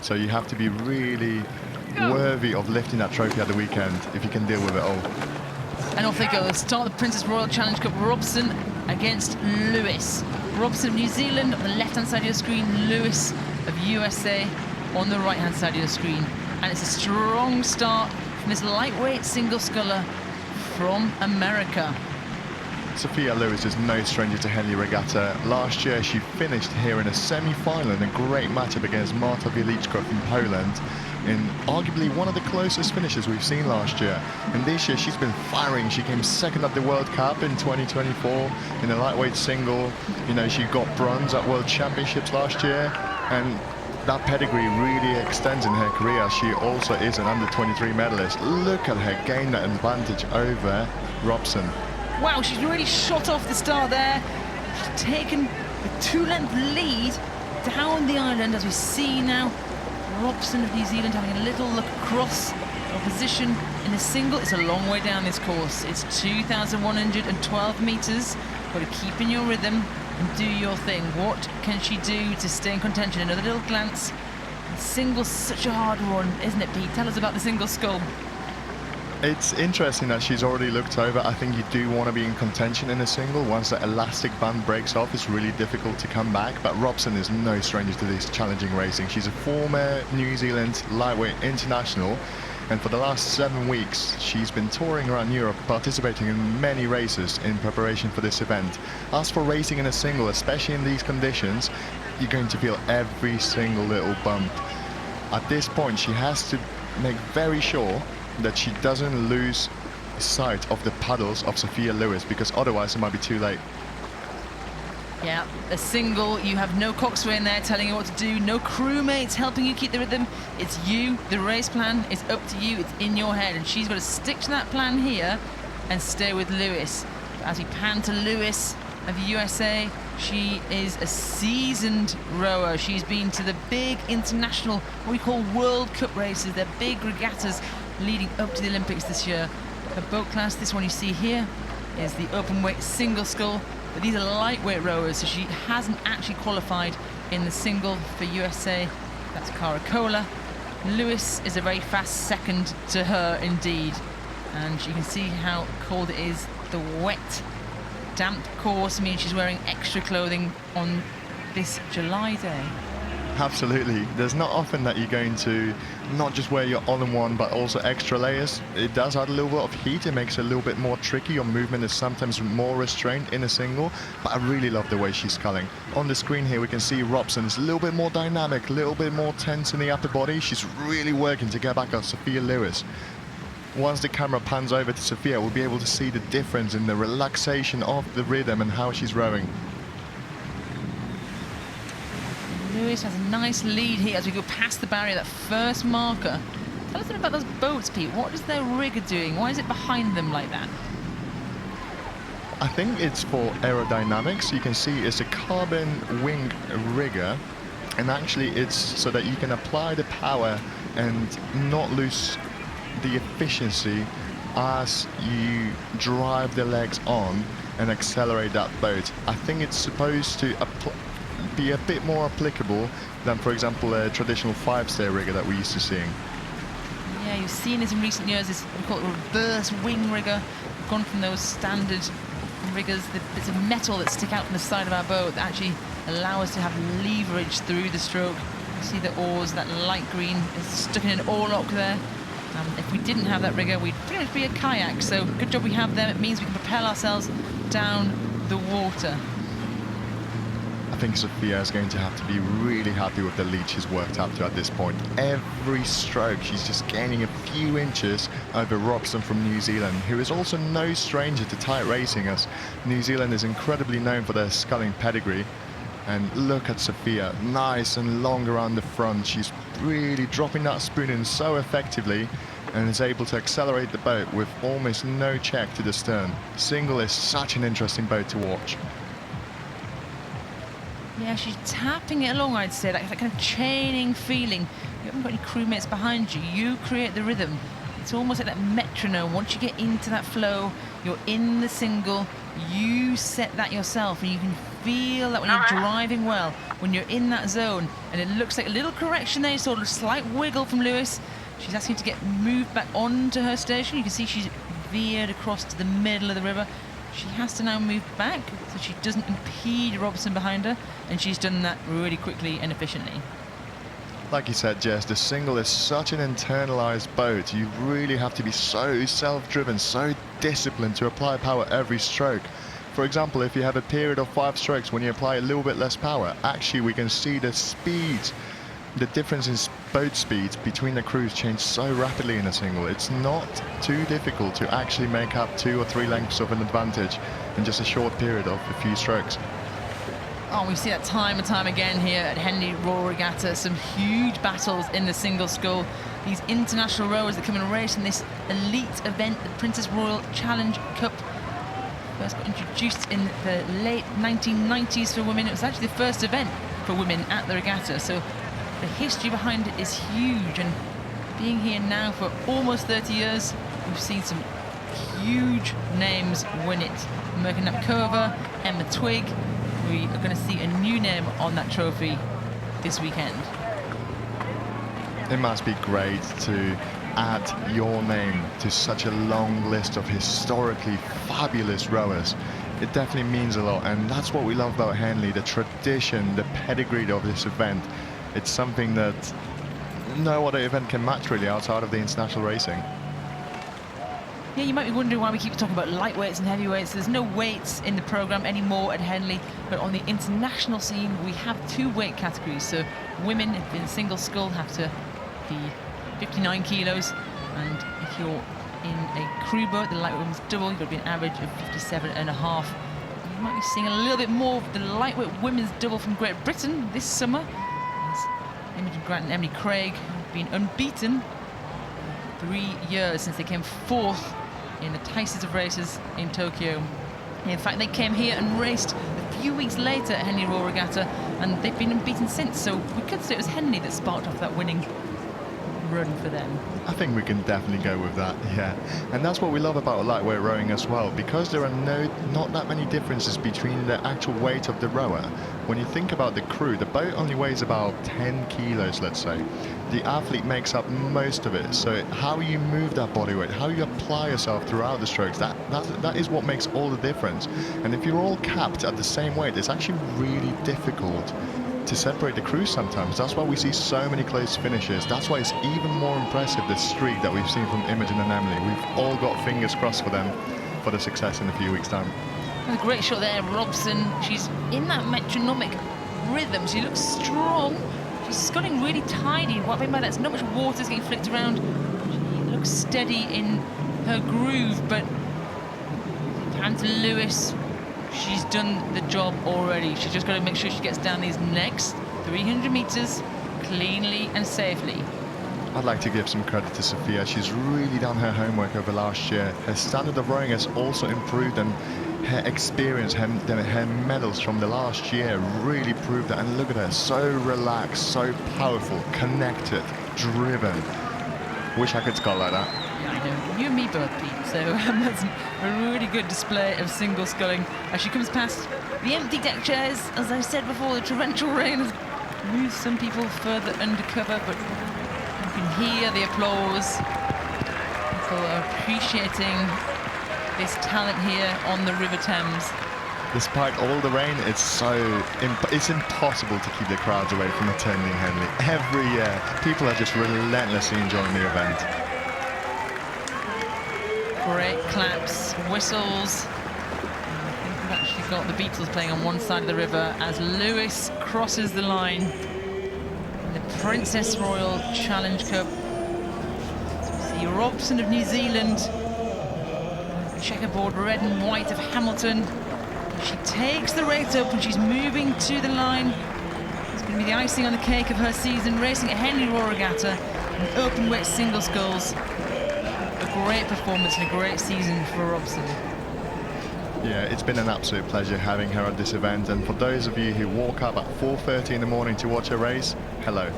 So you have to be really worthy of lifting that trophy at the weekend if you can deal with it all. And off they go. Start the Princess Royal Challenge Cup. Robson against Luwis. Robson of New Zealand on the left-hand side of your screen. Luwis of USA on the right-hand side of your screen. And it's a strong start from this lightweight single sculler from America. Sophia Luwis is no stranger to Henley Regatta. Last year she finished here in a semi-final in a great matchup against Marta Wieliczko from Poland, in arguably one of the closest finishes we've seen last year. And this year she's been firing. She came second at the World Cup in 2024 in the lightweight single. You know, she got bronze at World Championships last year, and that pedigree really extends in her career. She also is an under-23 medalist. Look at her gain that advantage over Robson. Wow, she's really shot off the start there. She's taken a 2-length lead down the island, as we see now. Robson of New Zealand having a little look across opposition in the single. It's a long way down this course. It's 2,112 metres. Got to keep in your rhythm and do your thing. What can she do to stay in contention? Another little glance. The single's such a hard run, isn't it, Pete? Tell us about the single scull. It's interesting that she's already looked over. I think you do want to be in contention in a single. Once the elastic band breaks off, it's really difficult to come back. But Robson is no stranger to this challenging racing. She's a former New Zealand lightweight international. And for the last 7 weeks, she's been touring around Europe, participating in many races in preparation for this event. As for racing in a single, especially in these conditions, you're going to feel every single little bump. At this point, she has to make very sure that she doesn't lose sight of the paddles of Sophia Luwis, because otherwise it might be too late. Yeah, a single, you have no coxswain in there telling you what to do, no crewmates helping you keep the rhythm. It's you, the race plan is up to you, it's in your head, and she's got to stick to that plan here and stay with Luwis. As we pan to Luwis of USA, she is a seasoned rower. She's been to the big international, what we call World Cup races. They're big regattas leading up to the Olympics this year. Her boat class, this one you see here, is the open weight single scull. But these are lightweight rowers, so she hasn't actually qualified in the single for USA. That's Caracola. Luwis is a very fast second to her indeed. And you can see how cold it is. The wet, damp course means she's wearing extra clothing on this July day. Absolutely. There's not often that you're going to not just wear your all-in-one but also extra layers. It does add a little bit of heat. It makes it a little bit more tricky. Your movement is sometimes more restrained in a single, but I really love the way she's sculling. On the screen here we can see Robson is a little bit more dynamic, a little bit more tense in the upper body. She's really working to get back at Sophia Luwis. Once the camera pans over to Sophia, we'll be able to see the difference in the relaxation of the rhythm and how she's rowing. Luwis has a nice lead here as we go past the barrier, that first marker. Tell us a bit about those boats, Pete. What is their rigger doing? Why is it behind them like that? I think it's for aerodynamics. You can see it's a carbon wing rigger, and actually it's so that you can apply the power and not lose the efficiency as you drive the legs on and accelerate that boat. I think it's supposed to be a bit more applicable than, for example, a traditional 5-stair rigger that we're used to seeing. Yeah, you've seen this in recent years, this we call it a reverse wing rigger. We've gone from those standard riggers, the bits of metal that stick out from the side of our boat that actually allow us to have leverage through the stroke. You see the oars, that light green is stuck in an oar lock there. If we didn't have that rigger, we'd pretty much be a kayak, so good job we have them. It means we can propel ourselves down the water. I think Sophia is going to have to be really happy with the lead she's worked up to at this point. Every stroke, she's just gaining a few inches over Robson from New Zealand, who is also no stranger to tight racing, as New Zealand is incredibly known for their sculling pedigree. And look at Sophia, nice and long around the front. She's really dropping that spoon in so effectively and is able to accelerate the boat with almost no check to the stern. Single is such an interesting boat to watch. Yeah, she's tapping it along, I'd say, that kind of chaining feeling. You haven't got any crewmates behind you. You create the rhythm. It's almost like that metronome. Once you get into that flow, you're in the single, you set that yourself, and you can feel that when you're driving well, when you're in that zone, and it looks like a little correction there, sort of a slight wiggle from Luwis. She's asking to get moved back onto her station. You can see she's veered across to the middle of the river. She has to now move back so she doesn't impede Robson behind her, and she's done that really quickly and efficiently. Like you said, Jess, the single is such an internalized boat. You really have to be so self-driven, so disciplined to apply power every stroke. For example, if you have a period of 5 strokes when you apply a little bit less power, actually we can see the speeds, the difference in boat speeds between the crews change so rapidly in a single. It's not too difficult to actually make up 2 or 3 lengths of an advantage in just a short period of a few strokes. Oh, we see that time and time again here at Henley Royal Regatta. Some huge battles in the single scull. These international rowers that come and race in this elite event, the Princess Royal Challenge Cup. First got introduced in the late 1990s for women. It was actually the first event for women at the regatta. So the history behind it is huge. And being here now for almost 30 years, we've seen some huge names win it. Merkin Napkova, Emma Twigg. We are going to see a new name on that trophy this weekend. It must be great to add your name to such a long list of historically fabulous rowers. It definitely means a lot, and that's what we love about Henley, the tradition, the pedigree of this event. It's something that no other event can match really outside of the international racing. Yeah, you might be wondering why we keep talking about lightweights and heavyweights. There's no weights in the programme anymore at Henley, but on the international scene we have 2 weight categories. So women in single scull have to be 59 kilos, and if you're in a crew boat, the lightweight women's double, you've got to be an average of 57.5. You might be seeing a little bit more of the lightweight women's double from Great Britain this summer, as Imogen Grant and Emily Craig have been unbeaten 3 years since they came 4th in the tightest of races in Tokyo. In fact, they came here and raced a few weeks later at Henley Royal Regatta, and they've been unbeaten since. So we could say it was Henley that sparked off that winning run for them. I think we can definitely go with that, yeah. And that's what we love about lightweight rowing as well, because there are not that many differences between the actual weight of the rower. When you think about the crew, the boat only weighs about 10 kilos, let's say. The athlete makes up most of it, so how you move that body weight, how you apply yourself throughout the strokes, that is what makes all the difference. And if you're all capped at the same weight, it's actually really difficult to separate the crews sometimes. That's why we see so many close finishes. That's why it's even more impressive, the streak that we've seen from Imogen and Emily. We've all got fingers crossed for them for the success in a few weeks' time. A great shot there, Robson. She's in that metronomic rhythm. She looks strong. She's sculling really tidy. What I mean by that is not much water's getting flicked around. She looks steady in her groove, but hand to Luwis. She's done the job already. She's just got to make sure she gets down these next 300 meters cleanly and safely. I'd like to give some credit to Sophia. She's really done her homework over last year. Her standard of rowing has also improved, and her experience, her medals from the last year really proved that. And look at her, so relaxed, so powerful, connected, driven. Wish I could scull like that. Yeah, I know. You and me both, Pete. So that's a really good display of single sculling as she comes past the empty deck chairs. As I said before, the torrential rain has moved some people further undercover, but you can hear the applause. People are appreciating this talent here on the River Thames. Despite all the rain, it's impossible to keep the crowds away from attending Henley. Every year, people are just relentlessly enjoying the event. Great claps, whistles. I think we've actually got the Beatles playing on one side of the river as Luwis crosses the line in the Princess Royal Challenge Cup. So we see Robson of New Zealand, checkerboard red and white of Hamilton. She takes the rate up and she's moving to the line. It's going to be the icing on the cake of her season, racing at Henley Royal Regatta in open weight single sculls. A great performance and a great season for Robson. Yeah, it's been an absolute pleasure having her at this event, and for those of you who walk up at 4:30 in the morning to watch her race, hello.